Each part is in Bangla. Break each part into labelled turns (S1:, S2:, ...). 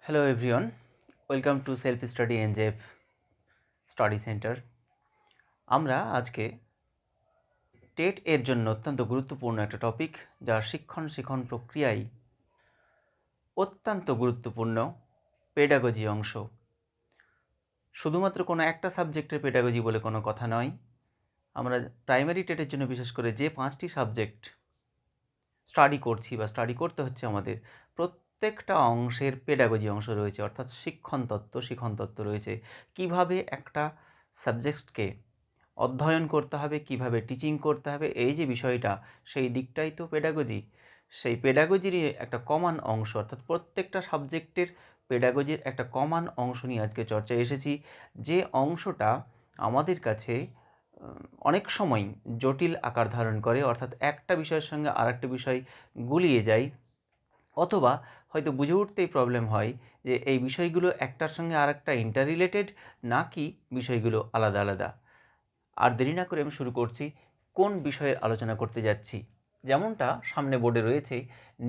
S1: Hello everyone, welcome to self study এনজেফ স্টাডি সেন্টার। আমরা আজকে টেট এর জন্য অত্যন্ত গুরুত্বপূর্ণ একটা টপিক, যা শিক্ষণ প্রক্রিয়ায় অত্যন্ত গুরুত্বপূর্ণ পেডাগজি অংশ। শুধুমাত্র কোনো একটা সাবজেক্টের পেডাগজি বলে কোনো কথা নয়। আমরা প্রাইমারি টেটের জন্য বিশেষ করে যে 5টি সাবজেক্ট স্টাডি করছি বা স্টাডি করতে হচ্ছে আমাদের, প্রত্যেকটা অংশের পেডাগজি অংশ রয়েছে, অর্থাৎ শিক্ষণ তত্ত্ব রয়েছে। কিভাবে একটা সাবজেক্টকে অধ্যয়ন করতে হবে, কিভাবে টিচিং করতে হবে, এই যে বিষয়টা, সেই দিকটাই তো পেডাগজি। সেই পেডাগজিরই একটা কমন অংশ, অর্থাৎ প্রত্যেকটা সাবজেক্টের পেডাগজির একটা কমন অংশ নিয়ে আজকে চর্চায় এসেছি, যে অংশটা আমাদের কাছে অনেক সময় জটিল আকার ধারণ করে, অর্থাৎ একটা বিষয়ের সঙ্গে আরেকটা বিষয় গুলিয়ে যায়, অথবা হয়তো বুঝে উঠতেই প্রবলেম হয় যে এই বিষয়গুলো একটার সঙ্গে আরেকটা ইন্টার রিলেটেড, নাকি বিষয়গুলো আলাদা আলাদা। আর দেরি না করে আমি শুরু করছি কোন বিষয়ের আলোচনা করতে যাচ্ছি। যেমনটা সামনে বোর্ডে রয়েছে,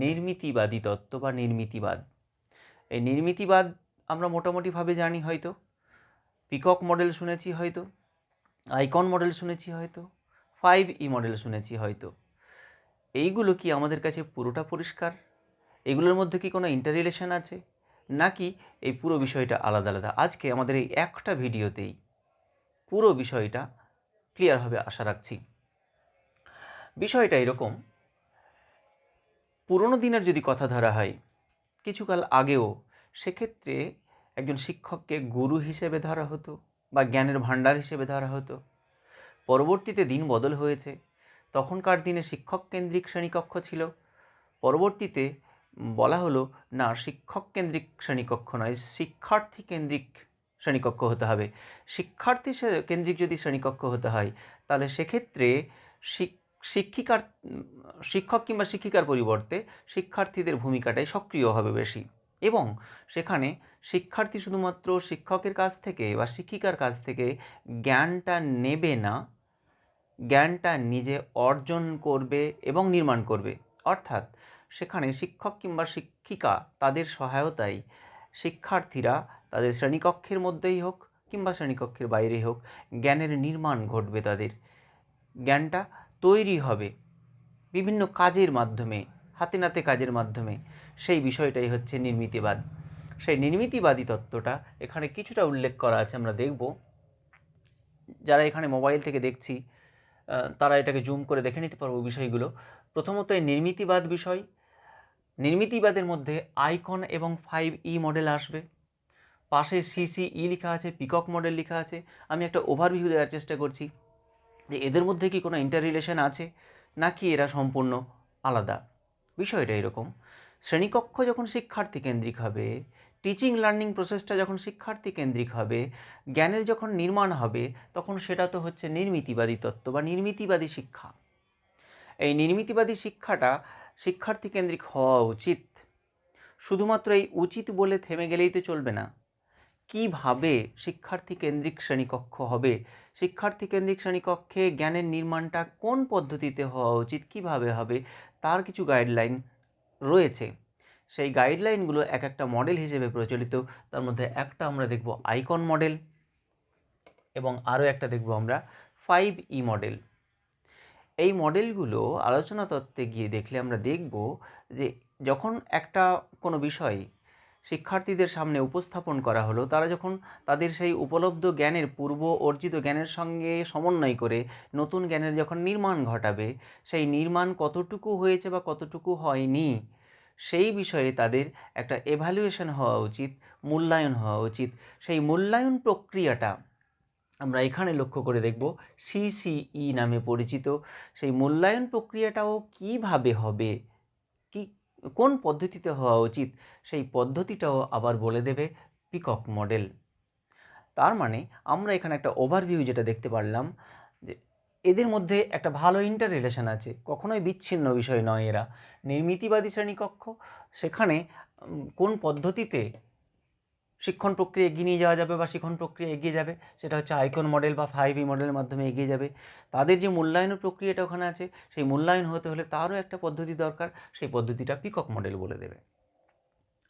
S1: নির্মিতিবাদী তত্ত্ব বা নির্মিতিবাদ। এই নির্মিতিবাদ আমরা মোটামুটিভাবে জানি, হয়তো পিকক মডেল শুনেছি, হয়তো আইকন মডেল শুনেছি, হয়তো 5E মডেল শুনেছি হয়তো। এইগুলো কি আমাদের কাছে পুরোটা পরিষ্কার? এগুলোর মধ্যে কি কোনো ইন্টার রিলেশন আছে, নাকি এই পুরো বিষয়টা আলাদা আলাদা? আজকে আমাদের এই একটা ভিডিওতেই পুরো বিষয়টা ক্লিয়ার হবে আশা রাখছি। বিষয়টা এরকম, পুরনো দিনের যদি কথা ধরা হয়, কিছুকাল আগেও, সেক্ষেত্রে একজন শিক্ষককে গুরু হিসেবে ধরা হতো বা জ্ঞানের ভাণ্ডার হিসেবে ধরা হতো। পরবর্তীতে দিন বদল হয়েছে। তখনকার দিনে শিক্ষক কেন্দ্রিক শ্রেণীকক্ষ ছিল। পরবর্তীতে বলা হলো, না, শিক্ষক কেন্দ্রিক শ্রেণীকক্ষ নয়, শিক্ষার্থী কেন্দ্রিক শ্রেণীকক্ষ হতে হবে। শিক্ষার্থী কেন্দ্রিক যদি শ্রেণীকক্ষ হতে হয়, তাহলে সেক্ষেত্রে শিক্ষিকার শিক্ষক কিংবা শিক্ষিকার পরিবর্তে শিক্ষার্থীদের ভূমিকাটাই সক্রিয় হবে বেশি, এবং সেখানে শিক্ষার্থী শুধুমাত্র শিক্ষকের কাছ থেকে বা শিক্ষিকার কাছ থেকে জ্ঞানটা নেবে না, জ্ঞানটা নিজে অর্জন করবে এবং নির্মাণ করবে। অর্থাৎ সেখানে শিক্ষক কিংবা শিক্ষিকা তাদের সহায়তায় শিক্ষার্থীরা তাদের শ্রেণীকক্ষের মধ্যেই হোক কিংবা শ্রেণীকক্ষের বাইরে হোক, জ্ঞানের নির্মাণ ঘটবে, তাদের জ্ঞানটা তৈরি হবে বিভিন্ন কাজের মাধ্যমে, হাতে নাতে কাজের মাধ্যমে। সেই বিষয়টাই হচ্ছে নির্মিতিবাদ। সেই নির্মিতিবাদী তত্ত্বটা এখানে কিছুটা উল্লেখ করা আছে, আমরা দেখব। যারা এখানে মোবাইল থেকে দেখছি, তারা এটাকে জুম করে দেখে নিতে পারবো বিষয়গুলো। প্রথমত এই নির্মিতিবাদ বিষয়, নির্মিতিবাদের মধ্যে আইকন এবং 5E মডেল আসবে। পাশে CCE লেখা আছে, পিকক মডেল লেখা আছে। আমি একটা ওভারভিউ দেওয়ার চেষ্টা করছি যে এদের মধ্যে কি কোনো ইন্টার রিলেশন আছে, নাকি এরা সম্পূর্ণ আলাদা। বিষয়টা এরকম, শ্রেণীকক্ষ যখন শিক্ষার্থী কেন্দ্রিক হবে, টিচিং লার্নিং প্রসেসটা যখন শিক্ষার্থী কেন্দ্রিক হবে, জ্ঞানের যখন নির্মাণ হবে, তখন সেটা তো হচ্ছে নির্মিতিবাদী তত্ত্ব বা নির্মিতিবাদী শিক্ষা। এই নির্মিতিবাদী শিক্ষাটা শিক্ষার্থী কেন্দ্রিক হওয়া উচিত। শুধুমাত্র এই উচিত বলে থেমে গেলেই তো চলবে না। কিভাবে শিক্ষার্থী কেন্দ্রিক শ্রেণীকক্ষ হবে, শিক্ষার্থী কেন্দ্রিক শ্রেণীকক্ষে জ্ঞানের নির্মাণটা কোন পদ্ধতিতে হওয়া উচিত, কিভাবে হবে, তার কিছু গাইডলাইন রয়েছে। সেই গাইডলাইনগুলো এক একটা মডেল হিসেবে প্রচলিত। তার মধ্যে একটা আমরা দেখব আইকন মডেল, এবং আরও একটা দেখব আমরা 5E মডেল। এই মডেলগুলো আলোচনা তত্ত্বে গিয়ে দেখলে আমরা দেখব যে যখন একটা কোনো বিষয় শিক্ষার্থীদের সামনে উপস্থাপন করা হলো, তারা যখন তাদের সেই উপলব্ধ জ্ঞানের, পূর্ব অর্জিত জ্ঞানের সঙ্গে সমন্বয় করে নতুন জ্ঞানের যখন নির্মাণ ঘটাবে, সেই নির্মাণ কতটুকু হয়েছে বা কতটুকু হয়নি, সেই বিষয়ে তাদের একটা এভ্যালুয়েশন হওয়া উচিত, মূল্যায়ন হওয়া উচিত। সেই মূল্যায়ন প্রক্রিয়াটা আমরা এখানে লক্ষ্য করে দেখব, CCE নামে পরিচিত। সেই মূল্যায়ন প্রক্রিয়াটাও কিভাবে হবে, কি কোন পদ্ধতিতে হওয়া উচিত, সেই পদ্ধতিটাও আবার বলে দেবে পিকক মডেল। তার মানে আমরা এখানে একটা ওভারভিউ যেটা দেখতে পারলাম, যে এদের মধ্যে একটা ভালো ইন্টার রিলেশন আছে, কখনোই বিচ্ছিন্ন বিষয় নয় এরা। নির্মিতিবাদী শ্রেণীকক্ষ, সেখানে কোন পদ্ধতিতে শিক্ষণ প্রক্রিয়া এগিয়ে নিয়ে যাওয়া যাবে বা শিক্ষণ প্রক্রিয়া এগিয়ে যাবে, সেটা হচ্ছে আইকন মডেল বা 5E মডেলের মাধ্যমে এগিয়ে যাবে। তাদের যে মূল্যায়নের প্রক্রিয়াটা ওখানে আছে, সেই মূল্যায়ন হতে হলে তারও একটা পদ্ধতি দরকার, সেই পদ্ধতিটা পিকক মডেল বলে দেবে।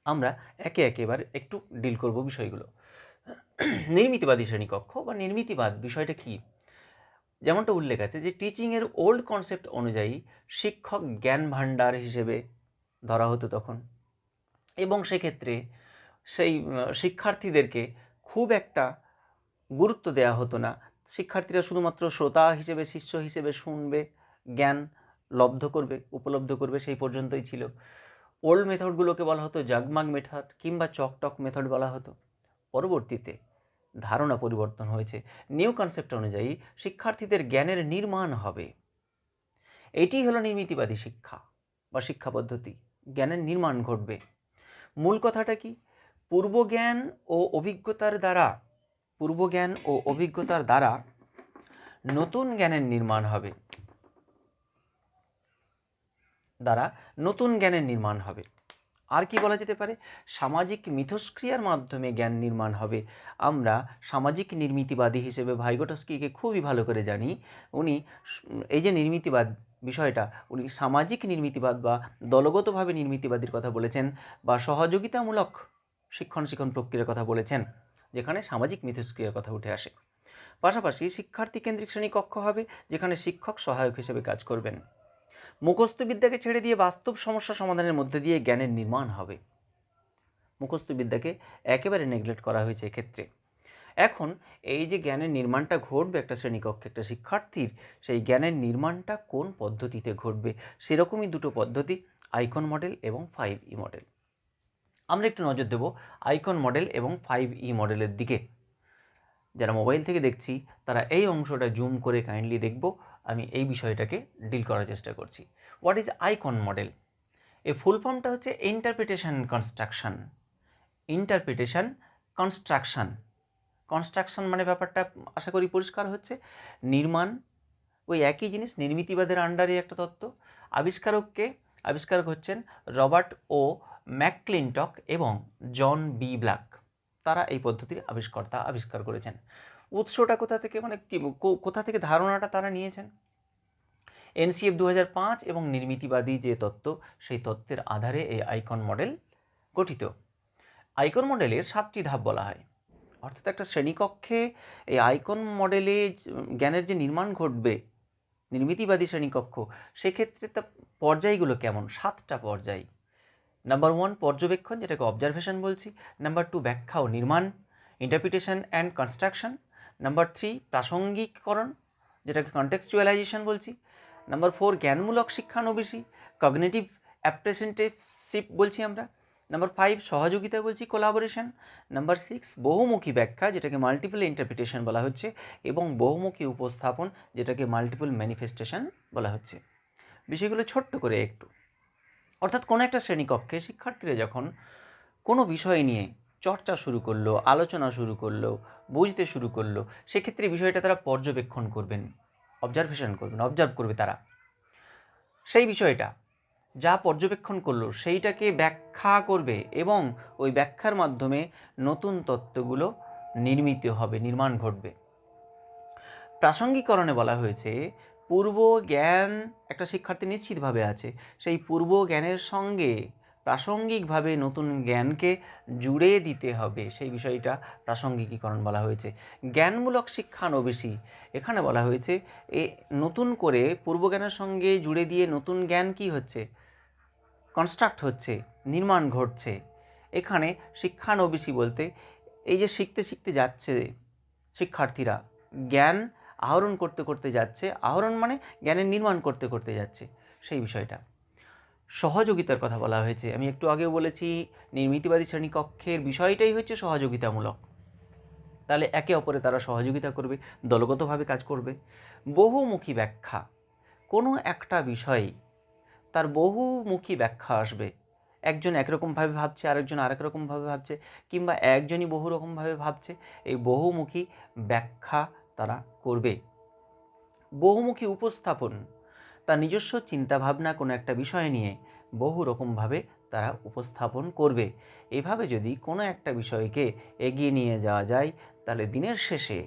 S1: আমরা একে একে এবার একটু ডিল করব বিষয়গুলো। নির্মিতিবাদী শ্রেণীকক্ষ বা নির্মিতিবাদ বিষয়টা কি? যেমনটা উল্লেখ আছে যে টিচিংয়ের ওল্ড কনসেপ্ট অনুযায়ী শিক্ষক জ্ঞান ভাণ্ডার হিসেবে ধরা হতো তখন, এবং সেক্ষেত্রে সেই শিক্ষার্থীদেরকে খুব একটা গুরুত্ব দেওয়া হতো না। শিক্ষার্থীরা শুধুমাত্র শ্রোতা হিসেবে, শিষ্য হিসেবে শুনবে, জ্ঞান লব্ধ করবে, উপলব্ধ করবে, সেই পর্যন্তই ছিল। ওল্ড মেথডগুলোকে বলা হতো জাগমাগ মেথড কিংবা চকটক মেথড বলা হতো। পরবর্তীতে ধারণা পরিবর্তন হয়েছে। নিউ কনসেপ্ট অনুযায়ী শিক্ষার্থীদের জ্ঞানের নির্মাণ হবে। এটি হলো নির্মিতিবাদী শিক্ষা বা শিক্ষা পদ্ধতি। জ্ঞানের নির্মাণ ঘটবে। মূল কথাটা কি? পূর্বজ্ঞান ও অভিজ্ঞতার দ্বারা নতুন জ্ঞানের নির্মাণ হবে। আর কি বলা যেতে পারে? সামাজিক মিথস্ক্রিয়ার মাধ্যমে জ্ঞান নির্মাণ হবে। আমরা সামাজিক নির্মিতিবাদী হিসেবে ভাইগোটস্কিকে খুবই ভালো করে জানি। উনি এই যে নির্মিতিবাদ বিষয়টা, উনি সামাজিক নির্মিতিবাদ বা দলগতভাবে নির্মিতিবাদীর কথা বলেছেন, বা সহযোগিতামূলক শিক্ষণ প্রক্রিয়ার কথা বলেছেন, যেখানে সামাজিক মিথস্ক্রিয়ার কথা উঠে আসে। পাশাপাশি শিক্ষার্থী কেন্দ্রিক শ্রেণীকক্ষ হবে, যেখানে শিক্ষক সহায়ক হিসেবে কাজ করবেন। মুখস্থ বিদ্যাকে ছেড়ে দিয়ে বাস্তব সমস্যা সমাধানের মধ্যে দিয়ে জ্ঞানের নির্মাণ হবে। মুখস্থ বিদ্যাকে একেবারে নেগলেক্ট করা হয়েছে এক্ষেত্রে। এখন এই যে জ্ঞানের নির্মাণটা ঘটবে একটা শ্রেণীকক্ষে একটা শিক্ষার্থীর, সেই জ্ঞানের নির্মাণটা কোন পদ্ধতিতে ঘটবে? সেরকমই দুটো পদ্ধতি, আইকন মডেল এবং 5E মডেল। আমরা একটু নজর দেব আইকন মডেল এবং 5E মডেলের দিকে। যারা মোবাইল থেকে দেখছি তারা এই অংশটা জুম করে কাইন্ডলি দেখব। আমি এই বিষয়টাকে ডিল করার চেষ্টা করছি। What is icon model? এর ফুল ফর্মটা হচ্ছে ইন্টারপ্রিটেশন কনস্ট্রাকশন মানে ব্যাপারটা আশা করি পরিষ্কার হচ্ছে। নির্মাণ, ওই একই জিনিস, নির্মিতিবাদের আন্ডারে একটা তত্ত্ব। আবিষ্কারক হচ্ছেন রবার্ট ও ম্যাকক্লিনটক এবং জন বি ব্ল্যাক। তারা এই পদ্ধতির আবিষ্কার করেছেন। উৎসটা কোথা থেকে, মানে কোথা থেকে ধারণাটা তারা নিয়েছেন? NCF 2005 এবং নির্মিতিবাদী যে তত্ত্ব, সেই তত্ত্বের আধারে এই আইকন মডেল গঠিত। আইকন মডেলের 7টি ধাপ বলা হয়। অর্থাৎ একটা শ্রেণীকক্ষে এই আইকন মডেলে জ্ঞানের যে নির্মাণ ঘটবে, নির্মিতিবাদী শ্রেণীকক্ষ, সেক্ষেত্রে তা পর্যায়গুলো কেমন? 7টা পর্যায়। নাম্বার 1 পর্যবেক্ষণ, যেটাকে অবজারভেশন বলছি। নাম্বার 2 ব্যাখ্যা ও নির্মাণ, ইন্টারপ্রিটেশন অ্যান্ড কনস্ট্রাকশন। নাম্বার 3 প্রাসঙ্গিককরণ, যেটাকে কন্টেক্সচুয়ালাইজেশন বলছি। নাম্বার 4 জ্ঞানমূলক শিক্ষানবিশি, কগনিটিভ অ্যাপ্রেজেন্টেশিপ বলছি আমরা। নাম্বার 5 সহযোগিতা বলছি, কোলাবোরেশন। নাম্বার 6 বহুমুখী ব্যাখ্যা, যেটাকে মাল্টিপল ইন্টারপ্রিটেশন বলা হচ্ছে, এবং বহুমুখী উপস্থাপন, যেটাকে মাল্টিপল ম্যানিফেস্টেশন বলা হচ্ছে। বিষয়গুলো ছোট্ট করে একটু। অর্থাৎ কোনো একটা শ্রেণীকক্ষে শিক্ষার্থীরা যখন কোনো বিষয় নিয়ে চর্চা শুরু করলো, আলোচনা শুরু করলো, বুঝতে শুরু করলো, সেক্ষেত্রে বিষয়টা তারা পর্যবেক্ষণ করবেন, অবজার্ভ করবে তারা। সেই বিষয়টা যা পর্যবেক্ষণ করলো সেইটাকে ব্যাখ্যা করবে, এবং ওই ব্যাখ্যার মাধ্যমে নতুন তত্ত্বগুলো নির্মাণ ঘটবে। প্রাসঙ্গিকরণে বলা হয়েছে পূর্ব জ্ঞান একটা শিক্ষার্থী নিশ্চিতভাবে আছে, সেই পূর্ব জ্ঞানের সঙ্গে প্রাসঙ্গিকভাবে নতুন জ্ঞানকে জুড়ে দিতে হবে, সেই বিষয়টা প্রাসঙ্গিকীকরণ বলা হয়েছে। জ্ঞানমূলক শিক্ষানবিশি, এখানে বলা হয়েছে নতুন করে পূর্বজ্ঞানের সঙ্গে জুড়ে দিয়ে নতুন জ্ঞান কি হচ্ছে? কনস্ট্রাক্ট হচ্ছে, নির্মাণ ঘটছে। এখানে শিক্ষানবিশি বলতে এই যে শিখতে যাচ্ছে শিক্ষার্থীরা, জ্ঞান আহরণ করতে যাচ্ছে, আহরণ মানে জ্ঞানের নির্মাণ করতে যাচ্ছে, সেই বিষয়টা। সহযোগিতার কথা বলা হয়েছে। আমি একটু আগেও বলেছি নির্মিতিবাদী শ্রেণীকক্ষের বিষয়টাই হচ্ছে সহযোগিতামূলক। তাহলে একে অপরে তারা সহযোগিতা করবে, দলগতভাবে কাজ করবে। বহুমুখী ব্যাখ্যা, কোনো একটা বিষয়ে তার বহুমুখী ব্যাখ্যা আসবে। একজন একরকমভাবে ভাবছে, আরেকজন আরেক রকমভাবে ভাবছে, কিংবা একজনই বহু রকমভাবে ভাবছে, এই বহুমুখী ব্যাখ্যা তারা করবে। বহুমুখী উপস্থাপন, তার নিজস্ব চিন্তাভাবনা কোনো একটা বিষয় নিয়ে বহু রকমভাবে তারা উপস্থাপন করবে। এভাবে যদি কোনো একটা বিষয়কে এগিয়ে নিয়ে যাওয়া যায়, তাহলে দিনের শেষে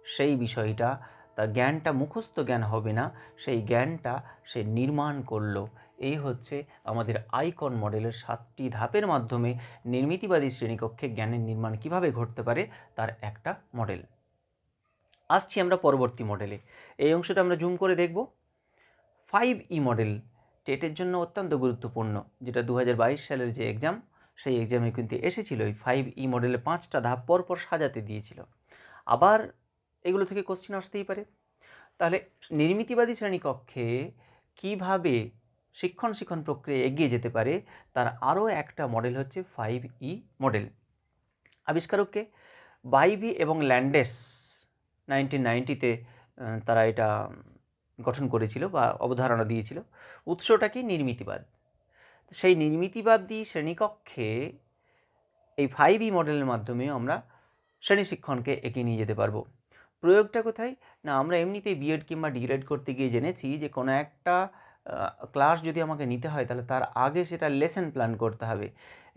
S1: সেই বিষয়টা, তার জ্ঞানটা মুখস্থ জ্ঞান হবে না, সেই জ্ঞানটা সে নির্মাণ করলো, এই হচ্ছে আমাদের আইকন মডেলের 7টি ধাপের মাধ্যমে নির্মিতিবাদী শ্রেণীকক্ষে জ্ঞানের নির্মাণ কিভাবে ঘটতে পারে তার একটা মডেল। আসছি আমরা পরবর্তী মডেলে। এই অংশটা আমরা জুম করে দেখব। 5E মডেল টেটের জন্য অত্যন্ত গুরুত্বপূর্ণ, যেটা 2022 সালের যে এক্সাম, সেই এক্সামে কিন্তু এসেছিল। এই 5E মডেলে 5টা ধাপ পরপর সাজাতে দিয়েছিল। আবার এগুলো থেকে কোশ্চেন আসতেই পারে। তাহলে নির্মিতিবাদী শ্রেণীকক্ষে কীভাবে শিক্ষণ প্রক্রিয়া এগিয়ে যেতে পারে তার আরও একটা মডেল হচ্ছে 5E মডেল। আবিষ্কারককে বাইবি এবং ল্যান্ডেস 1990-তে তারা এটা গঠন করেছিল বা অবধারণা দিয়েছিল। উৎসটা কি? নির্মিতিবাদ। সেই নির্মিতিবাদী শ্রেণীকক্ষে এই 5E মডেলের মাধ্যমে আমরা শ্রেণী শিক্ষণকে এগিয়ে নিয়ে যেতে পারবো। প্রয়োগটা কোথায়? না, আমরা এমনিতেই বিএড কিংবা ডিএড করতে গিয়ে জেনেছি যে কোনো একটা ক্লাস যদি আমাকে নিতে হয় তাহলে তার আগে সেটা লেসন প্ল্যান করতে হবে।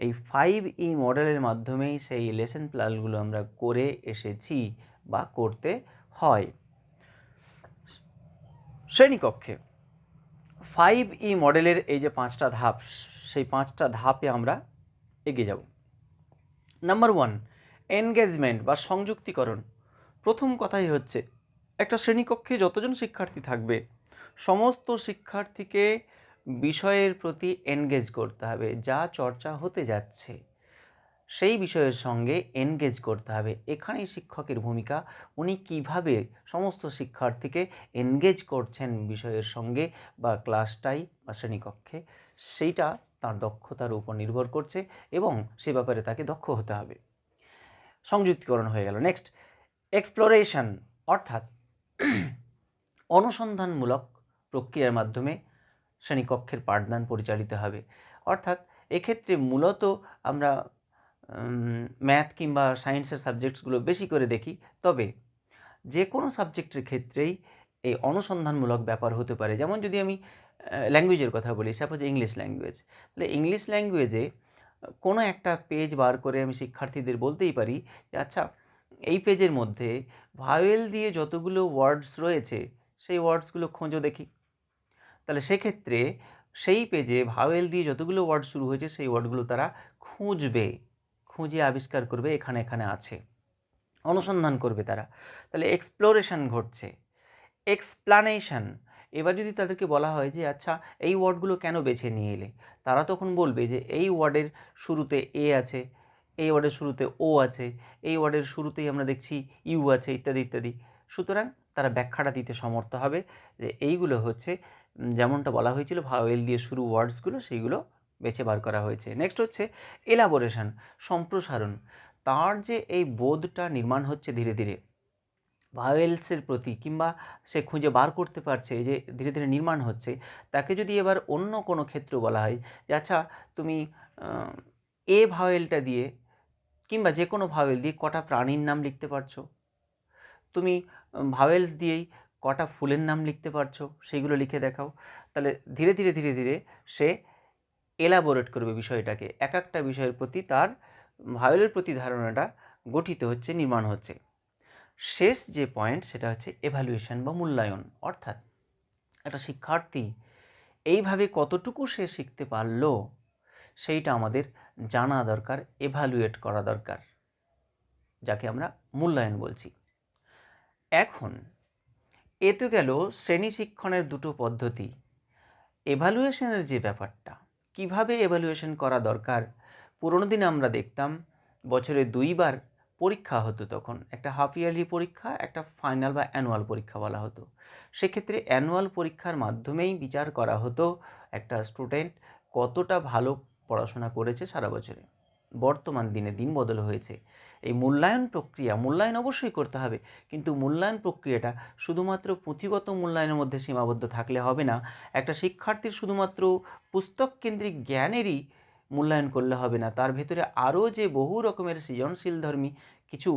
S1: এই 5E মডেলের মাধ্যমেই সেই লেসন প্ল্যানগুলো আমরা করে এসেছি বা করতে হয়। শ্রেণীকক্ষে 5E মডেলের এই যে 5টা ধাপ, সেই 5টা ধাপে আমরা এগিয়ে যাব। নাম্বার 1, এনগেজমেন্ট বা সংযুক্তিকরণ। প্রথম কথাই হচ্ছে একটা শ্রেণীকক্ষে যতজন শিক্ষার্থী থাকবে সমস্ত শিক্ষার্থীকে বিষয়ের প্রতি এনগেজ করতে হবে। যা চর্চা হতে যাচ্ছে সেই বিষয়ের সঙ্গে এনগেজ করতে হবে। এখানেই শিক্ষকের ভূমিকা। উনি কিভাবে সমস্ত শিক্ষার্থীকে এনগেজ করছেন বিষয়ের সঙ্গে বা ক্লাসটাই বা শ্রেণীকক্ষে, সেইটা তার দক্ষতার উপর নির্ভর করছে এবং সে ব্যাপারে তাকে দক্ষ হতে হবে। সংযুক্তিকরণ হয়ে গেল। নেক্সট, এক্সপ্লোরেশন, অর্থাৎ অনুসন্ধানমূলক প্রক্রিয়ার মাধ্যমে শ্রেণীকক্ষের পাঠদান পরিচালিত হবে। অর্থাৎ এক্ষেত্রে মূলত আমরা ম্যাথ কিংবা সায়েন্সের সাবজেক্টসগুলো বেশি করে দেখি, তবে যে কোনো সাবজেক্টের ক্ষেত্রেই এই অনুসন্ধানমূলক ব্যাপার হতে পারে। যেমন যদি আমি ল্যাঙ্গুয়েজের কথা বলি, সাপোজ ইংলিশ ল্যাঙ্গুয়েজ, তাহলে ইংলিশ ল্যাঙ্গুয়েজে কোনো একটা পেজ বার করে আমি শিক্ষার্থীদের বলতেই পারি যে আচ্ছা, এই পেজের মধ্যে ভাওয়েল দিয়ে যতগুলো ওয়ার্ডস রয়েছে সেই ওয়ার্ডসগুলো খোঁজো দেখি। তাহলে সেক্ষেত্রে সেই পেজে ভাওয়েল দিয়ে যতগুলো ওয়ার্ড শুরু হয়েছে সেই ওয়ার্ডগুলো তারা খুঁজে আবিষ্কার করবে এখানে এখানে আছে, অনুসন্ধান করবে তারা। তাহলে এক্সপ্লোরেশন ঘটছে। এক্সপ্লানেশন, এবার যদি তাদেরকে বলা হয় যে আচ্ছা এই ওয়ার্ডগুলো কেন বেছে নিয়ে এলে, তারা তখন বলবে যে এই ওয়ার্ডের শুরুতে এ আছে, এই ওয়ার্ডের শুরুতে ও আছে, এই ওয়ার্ডের শুরুতেই আমরা দেখছি ইউ আছে, ইত্যাদি ইত্যাদি। সুতরাং তারা ব্যাখ্যাটা দিতে সমর্থ হবে যে এইগুলো হচ্ছে যেমনটা বলা হয়েছিল ভাওয়েল দিয়ে শুরু ওয়ার্ডসগুলো, সেইগুলো বেছে বার করা হয়েছে। নেক্সট হচ্ছে এলাবোরেশন, সম্প্রসারণ। তার যে এই বোধটা নির্মাণ হচ্ছে ধীরে ধীরে ভাওয়েলসের প্রতি, কিংবা সে খুঁজে বার করতে পারছে যে ধীরে ধীরে নির্মাণ হচ্ছে, তাকে যদি এবার অন্য কোনো ক্ষেত্র বলা হয় যে আচ্ছা তুমি এ ভাওয়েলটা দিয়ে কিংবা যে কোনো ভাওয়েল দিয়ে কটা প্রাণীর নাম লিখতে পারছো, তুমি ভাওয়েলস দিয়েই কটা ফুলের নাম লিখতে পারছো, সেইগুলো লিখে দেখাও। তাহলে ধীরে ধীরে ধীরে ধীরে সে এলাবোরেট করবে বিষয়টাকে, এক একটা বিষয়ের প্রতি তার ভাওয়েলের প্রতি ধারণাটা গঠিত হচ্ছে, নির্মাণ হচ্ছে। শেষ যে পয়েন্ট সেটা হচ্ছে এভ্যালুয়েশন বা মূল্যায়ন, অর্থাৎ একটা শিক্ষার্থী এইভাবে কতটুকু সে শিখতে পারলো সেইটা আমাদের জানা দরকার, এভ্যালুয়েট করা দরকার, যাকে আমরা মূল্যায়ন বলছি। এখন এ তো গেল শ্রেণী শিক্ষণের দুটো পদ্ধতি। এভ্যালুয়েশনের যে ব্যাপারটা, কিভাবে এভ্যালুয়েশন করা দরকার, পুরোনো দিনে আমরা দেখতাম বছরে 2বার পরীক্ষা হতো, তখন একটা হাফ ইয়ারলি পরীক্ষা, একটা ফাইনাল বা অ্যানুয়াল পরীক্ষা বলা হতো। সেক্ষেত্রে অ্যানুয়াল পরীক্ষার মাধ্যমেই বিচার করা হতো একটা স্টুডেন্ট কতটা ভালো পড়াশোনা করেছে সারা বছরে। বর্তমান দিনে দিন বদল হয়েছে, এই মূল্যায়ন প্রক্রিয়া, মূল্যায়ন অবশ্যই করতে হবে, কিন্তু মূল্যায়ন প্রক্রিয়াটা শুধুমাত্র পুঁথিগত মূল্যায়নের মধ্যে সীমাবদ্ধ থাকলে হবে না। একটা শিক্ষার্থীর শুধুমাত্র পুস্তক কেন্দ্রিক জ্ঞানেরই মূল্যায়ন করলে হবে না, তার ভেতরে আরও যে বহু রকমের সৃজনশীলধর্মী কিছু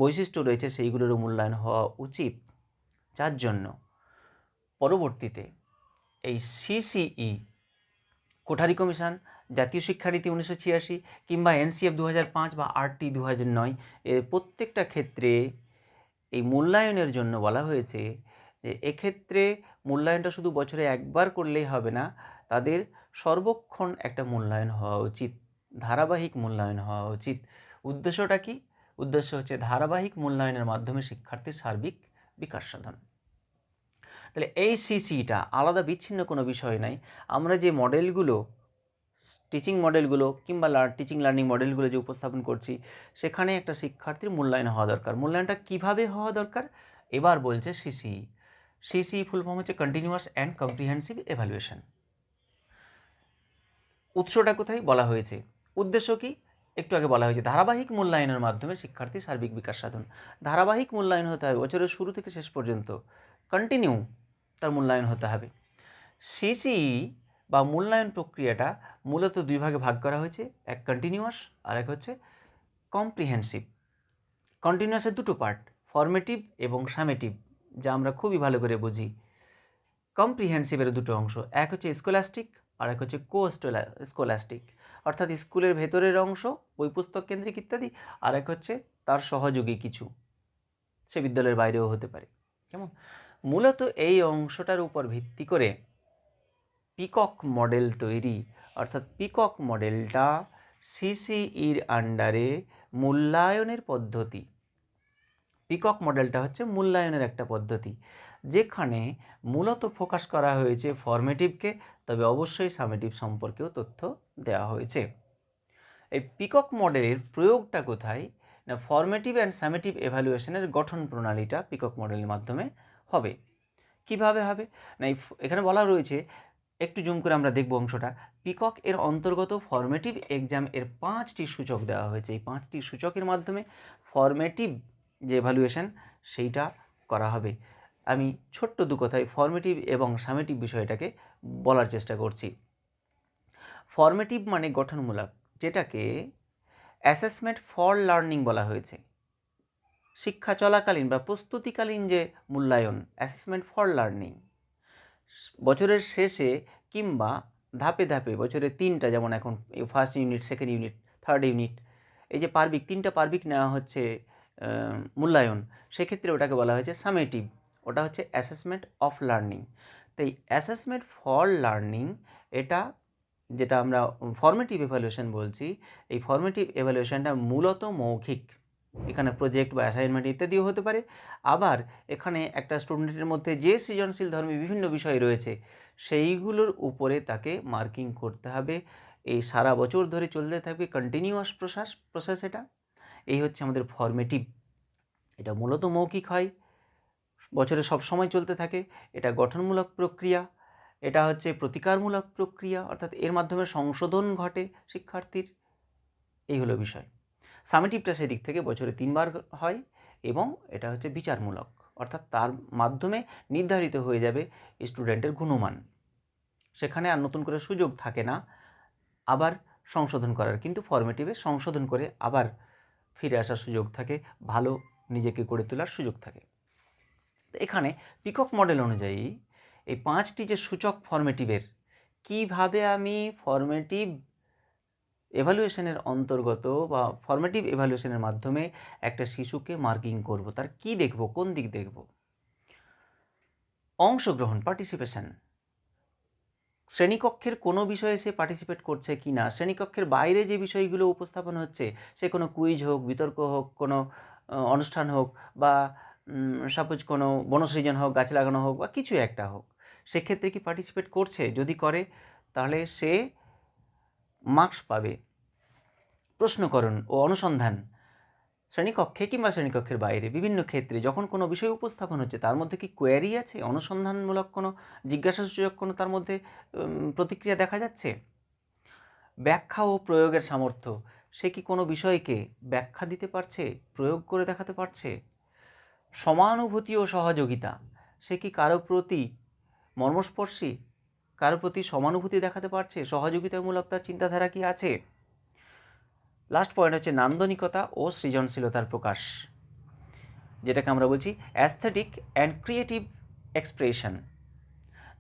S1: বৈশিষ্ট্য রয়েছে সেইগুলোরও মূল্যায়ন হওয়া উচিত। যার জন্য পরবর্তীতে এই সিসিই, কোঠারি কমিশন, জাতীয় শিক্ষানীতি 1986 কিংবা এনসিএফ 2005 বা আরটি 2009, এর প্রত্যেকটা ক্ষেত্রে এই মূল্যায়নের জন্য বলা হয়েছে যে এক্ষেত্রে মূল্যায়নটা শুধু বছরে একবার করলেই হবে না, তাদের সর্বক্ষণ একটা মূল্যায়ন হওয়া উচিত, ধারাবাহিক মূল্যায়ন হওয়া উচিত। উদ্দেশ্যটা কি? উদ্দেশ্য হচ্ছে ধারাবাহিক মূল্যায়নের মাধ্যমে শিক্ষার্থীর সার্বিক বিকাশ সাধন। তাহলে এই সিসিটা আলাদা বিচ্ছিন্ন কোনো বিষয় নাই। আমরা যে মডেলগুলো, টিচিং মডেলগুলো কিংবা টিচিং লার্নিং মডেলগুলো যে উপস্থাপন করছি, সেখানে একটা শিক্ষার্থীর মূল্যায়ন হওয়া দরকার। মূল্যায়নটা কিভাবে হওয়া দরকার? এবার বলছে সিসি। সিসি ফুল ফর্ম হচ্ছে কন্টিনিউয়াস অ্যান্ড কম্প্রিহেন্সিভ এভ্যালুয়েশন। উৎসটা কোথায় বলা হয়েছে, উদ্দেশ্য কি একটু আগে বলা হয়েছে, ধারাবাহিক মূল্যায়নের মাধ্যমে শিক্ষার্থীর সার্বিক বিকাশ সাধন। ধারাবাহিক মূল্যায়ন হতে হবে, বছরের শুরু থেকে শেষ পর্যন্ত কন্টিনিউ তার মূল্যায়ন হতে হবে। সিসি বা মূল্যায়ন প্রক্রিয়াটা মূলত দুই ভাগে ভাগ করা হয়েছে, এক কন্টিনিউয়াস আর এক হচ্ছে কম্প্রিহেন্সিভ। কন্টিনিউয়াসের দুটো পার্ট, ফর্মেটিভ এবং সামেটিভ, যা আমরা খুবই ভালো করে বুঝি। কম্প্রিহেন্সিভের দুটো অংশ, এক হচ্ছে স্কোলাস্টিক আর এক হচ্ছে স্কোলাস্টিক, অর্থাৎ স্কুলের ভেতরের অংশ, বই পুস্তক কেন্দ্রিক ইত্যাদি, আর এক হচ্ছে তার সহযোগী কিছু, সে বিদ্যালয়ের বাইরেও হতে পারে। কেমন? মূলত এই অংশটার উপর ভিত্তি করে পিকক মডেল তৈরি, অর্থাৎ পিকক মডেলটা সিসিইর আন্ডারে মূল্যায়নের পদ্ধতি। পিকক মডেলটা হচ্ছে মূল্যায়নের একটা পদ্ধতি, যেখানে মূলত ফোকাস করা হয়েছে ফর্মেটিভকে, তবে অবশ্যই সামেটিভ সম্পর্কেও তথ্য দেওয়া হয়েছে। এই পিকক মডেলের প্রয়োগটা কোথায়? না, ফর্মেটিভ অ্যান্ড সামেটিভ এভ্যালুয়েশনের গঠন প্রণালীটা পিকক মডেলের মাধ্যমে হবে। কিভাবে হবে? না, এখানে বলা রয়েছে, একটু জুম করে আমরা দেখব অংশটা। পিকক এর অন্তর্গত ফর্মেটিভ এক্সাম এর 5টি সূচক দেওয়া হয়েছে। এই 5টি সূচকের মাধ্যমে ফর্মেটিভ যে এভ্যালুয়েশন সেইটা করা হবে। আমি ছোট্ট দু কথায় ফর্মেটিভ এবং সামেটিভ বিষয়টাকে বলার চেষ্টা করছি। ফর্মেটিভ মানে গঠনমূলক, যেটাকে অ্যাসেসমেন্ট ফর লার্নিং বলা হয়েছে। শিক্ষা চলাকালীন বা প্রস্তুতিকালীন যে মূল্যায়ন, অ্যাসেসমেন্ট ফর লার্নিং, বছরের শেষে কিংবা ধাপে ধাপে বছরের 3টা, যেমন এখন first unit, second unit, third unit, এই যে পার্বিক 3টা পার্বিক নেওয়া হচ্ছে মূল্যায়ন, সেক্ষেত্রে ওটাকে বলা হয়েছে সামেটিভ, ওটা হচ্ছে অ্যাসেসমেন্ট অফ লার্নিং। তাই অ্যাসেসমেন্ট ফর লার্নিং, এটা যেটা আমরা ফর্মেটিভ এভ্যালুয়েশন বলছি, এই ফর্মেটিভ এভ্যালুয়েশনটা মূলত মৌখিক। এখানে প্রজেক্ট বা অ্যাসাইনমেন্ট ইত্যাদিও হতে পারে। আবার এখানে একটা স্টুডেন্টের মধ্যে যে সৃজনশীল ধর্মী বিভিন্ন বিষয় রয়েছে, সেইগুলোর উপরে তাকে মার্কিং করতে হবে। এই সারা বছর ধরে চলতে থাকবে কন্টিনিউয়াস প্রসেস এটা। এই হচ্ছে আমাদের ফর্মেটিভ। এটা মূলত মৌখিক হয়, বছরে সব সময় চলতে থাকে। এটা গঠনমূলক প্রক্রিয়া, এটা হচ্ছে প্রতিকারমূলক প্রক্রিয়া, অর্থাৎ এর মাধ্যমে সংশোধন ঘটে শিক্ষার্থীর। এই হলো বিষয়। সামেটিভটা সেদিক থেকে বছরে 3বার হয় এবং এটা হচ্ছে বিচারমূলক, অর্থাৎ তার মাধ্যমে নির্ধারিত হয়ে যাবে স্টুডেন্টের গুণমান। সেখানে আর নতুন করে সুযোগ থাকে না আবার সংশোধন করার, কিন্তু ফর্মেটিভে সংশোধন করে আবার ফিরে আসার সুযোগ থাকে, ভালো নিজেকে গড়ে তোলার সুযোগ থাকে। তো এখানে পিকক মডেল অনুযায়ী এই 5টি যে সূচক ফর্মেটিভের, কিভাবে আমি ফর্মেটিভ এভালুয়েশনের অন্তর্গত বা ফর্মেটিভ এভালুয়েশনের মাধ্যমে একটা শিশুকে মার্কিং করব, তার কি দেখব, কোন দিক দেখব? অংশগ্রহণ, পার্টিসিপেশন। শ্রেণীকক্ষের কোনো বিষয়ে সে পার্টিসিপেট করছে কি না, শ্রেণীকক্ষের বাইরে যে বিষয়গুলো উপস্থাপন হচ্ছে, সে কোনো কুইজ হোক, বিতর্ক হোক, কোনো অনুষ্ঠান হোক, বা সাপোজ কোনো বনসৃজন হোক, গাছ লাগানো হোক, বা কিছু একটা হোক, সেক্ষেত্রে কি পার্টিসিপেট করছে? যদি করে তাহলে সে মার্কস পাবে। প্রশ্নকরণ ও অনুসন্ধান, শ্রেণীকক্ষে কিংবা শ্রেণীকক্ষের বাইরে বিভিন্ন ক্ষেত্রে যখন কোনো বিষয় উপস্থাপন হচ্ছে, তার মধ্যে কি কোয়ারি আছে, অনুসন্ধানমূলক কোনো জিজ্ঞাসাসূচক কোনো তার মধ্যে প্রতিক্রিয়া দেখা যাচ্ছে? ব্যাখ্যা ও প্রয়োগের সামর্থ্য, সে কি কোনো বিষয়কে ব্যাখ্যা দিতে পারছে, প্রয়োগ করে দেখাতে পারছে? সমানুভূতি ও সহযোগিতা, সে কি কারো প্রতি মর্মস্পর্শী, কারো প্রতি সমানুভূতি দেখাতে পারছে, সহযোগিতামূলক তার চিন্তাধারা কি আছে? লাস্ট পয়েন্ট হচ্ছে নান্দনিকতা ও সৃজনশীলতার প্রকাশ, যেটাকে আমরা বলছি অ্যাস্থেটিক অ্যান্ড ক্রিয়েটিভ এক্সপ্রেশন।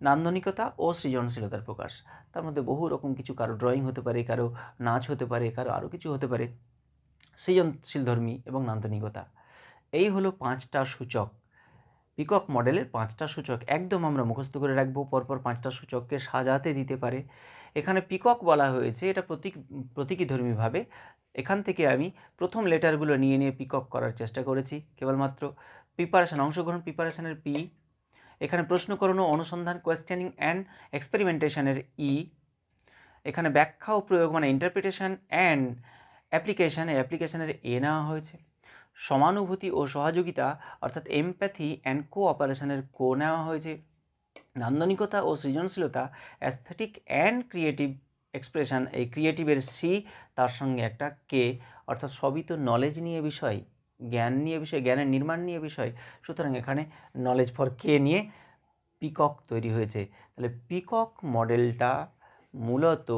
S1: নান্দনিকতা ও সৃজনশীলতার প্রকাশ, তার মধ্যে বহু রকম কিছু, কারো ড্রয়িং হতে পারে, কারো নাচ হতে পারে, কারো আরও কিছু হতে পারে। সৃজনশীল ধর্মী এবং নান্দনিকতা, এই হলো 5টা সূচক পিকক মডেলের 5টা সূচক একদম আমরা মুখস্থ করে রাখবো, পরপর 5টা সূচককে সাজাতে দিতে পারে। এখানে পিকক বলা হয়েছে, এটা প্রতীকীধর্মীভাবে। এখান থেকে আমি প্রথম লেটারগুলো নিয়ে নিয়ে পিকক করার চেষ্টা করেছি কেবলমাত্র। অংশগ্রহণ প্রিপারেশনের পি, এখানে প্রশ্নকরণ ও অনুসন্ধান কোয়েশ্চেনিং অ্যান্ড এক্সপেরিমেন্টেশনের ই, এখানে ব্যাখ্যা ও প্রয়োগ মানে ইন্টারপ্রিটেশন অ্যান্ড অ্যাপ্লিকেশনের এ নেওয়া হয়েছে। সমানুভূতি ও সহযোগিতা অর্থাৎ এমপ্যাথি অ্যান্ড কোঅপারেশনের কো নেওয়া হয়েছে। নান্দনিকতা ও সৃজনশীলতা অ্যাস্থেটিক অ্যান্ড ক্রিয়েটিভ এক্সপ্রেশন, এই ক্রিয়েটিভের সি, তার সঙ্গে একটা কে, অর্থাৎ সবই তো নলেজ নিয়ে বিষয়, জ্ঞান নিয়ে বিষয়, জ্ঞানের নির্মাণ নিয়ে বিষয়। সুতরাং এখানে নলেজ ফর কে নিয়ে পিকক তৈরি হয়েছে। তাহলে পিকক মডেলটা মূলত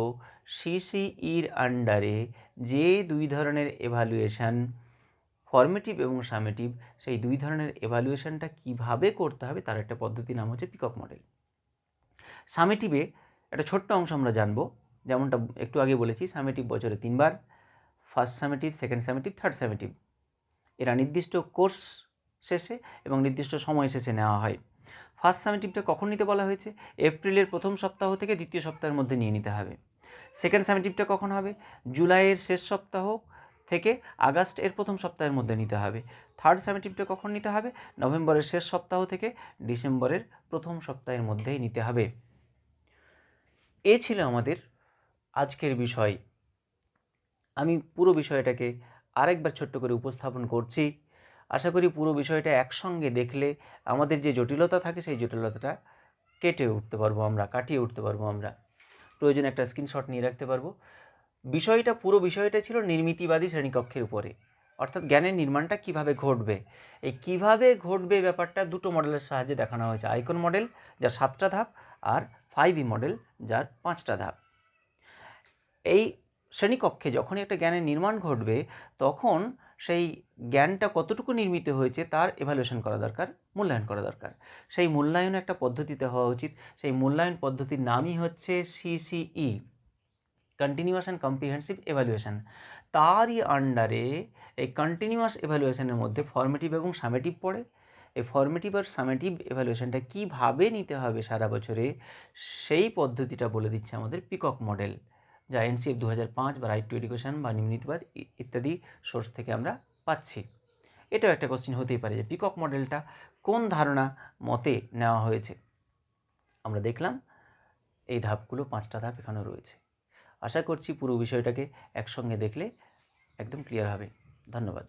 S1: সিসিইর আন্ডারে যে দুই ধরনের এভালুয়েশান, ফর্মেটিভ এবং সামেটিভ, সেই দুই ধরনের এভালুয়েশনটা কিভাবে করতে হবে তার একটা পদ্ধতি নাম হচ্ছে পিকক মডেল। সামেটিভে একটা ছোট্ট অংশ আমরা জানবো, যেমনটা একটু আগে বলেছি, সামেটিভ বছরে 3বার, first summative, second summative, third summative. এরা নির্দিষ্ট কোর্স শেষে এবং নির্দিষ্ট সময় শেষে নেওয়া হয়। ফার্স্ট সামেটিভটা কখন নিতে বলা হয়েছে? এপ্রিলের প্রথম সপ্তাহ থেকে দ্বিতীয় সপ্তাহের মধ্যে নিয়ে নিতে হবে। সেকেন্ড সামেটিভটা কখন হবে? জুলাইয়ের শেষ সপ্তাহ থেকে আগস্টের প্রথম সপ্তাহের মধ্যে নিতে হবে। থার্ড সামেটিভটা কখন নিতে হবে? নভেম্বরের শেষ সপ্তাহ থেকে ডিসেম্বরের প্রথম সপ্তাহের মধ্যেই নিতে হবে। এ ছিল আমাদের আজকের বিষয়। আমি পুরো বিষয়টাকে আরেকবার ছোট্ট করে উপস্থাপন করছি। আশা করি পুরো বিষয়টা একসঙ্গে দেখলে আমাদের যে জটিলতা থাকে সেই জটিলতাটা কাটিয়ে উঠতে পারবো আমরা। প্রয়োজনে একটা স্ক্রিনশট নিয়ে রাখতে পারবো। পুরো বিষয়টা ছিল নির্মিতিবাদী শ্রেণীকক্ষের উপরে, অর্থাৎ জ্ঞানের নির্মাণটা কিভাবে ঘটবে। এই কিভাবে ঘটবে ব্যাপারটা দুটো মডেলের সাহায্যে দেখানো হয়েছে, আইকন মডেল যার 7টা ধাপ আর 5E মডেল যার 5টা ধাপ। এই শ্রেণীকক্ষে যখনই একটা জ্ঞানের নির্মাণ ঘটবে তখন সেই জ্ঞানটা কতটুকু নির্মিত হয়েছে তার এভালুয়েশন করা দরকার, মূল্যায়ন করা দরকার। সেই মূল্যায়ন একটা পদ্ধতিতে হওয়া উচিত। সেই মূল্যায়ন পদ্ধতির নামই হচ্ছে CCE, continuous and comprehensive evaluation. তারই আন্ডারে এই কন্টিনিউয়াস এভালুয়েশনের মধ্যে ফর্মেটিভ এবং সামেটিভ পড়ে। এই ফর্মেটিভ আর সামেটিভ এভালুয়েশনটা কীভাবে নিতে হবে সারা বছরে, সেই পদ্ধতিটা বলে দিচ্ছে আমাদের পিকক মডেল, যা এনসিএফ 2005 বা রাইট টু এডুকেশন বা নিম্ননীতিবাদ ইত্যাদি সোর্স থেকে আমরা পাচ্ছি। এটাও একটা কোশ্চিন হতেই পারে যে পিকক মডেলটা কোন ধারণা মতে নেওয়া হয়েছে। আমরা দেখলাম এই ধাপগুলো, 5টা ধাপ এখানেও রয়েছে। আশা করছি পুরো বিষয়টাকে একসঙ্গে দেখলে একদম ক্লিয়ার হবে। ধন্যবাদ।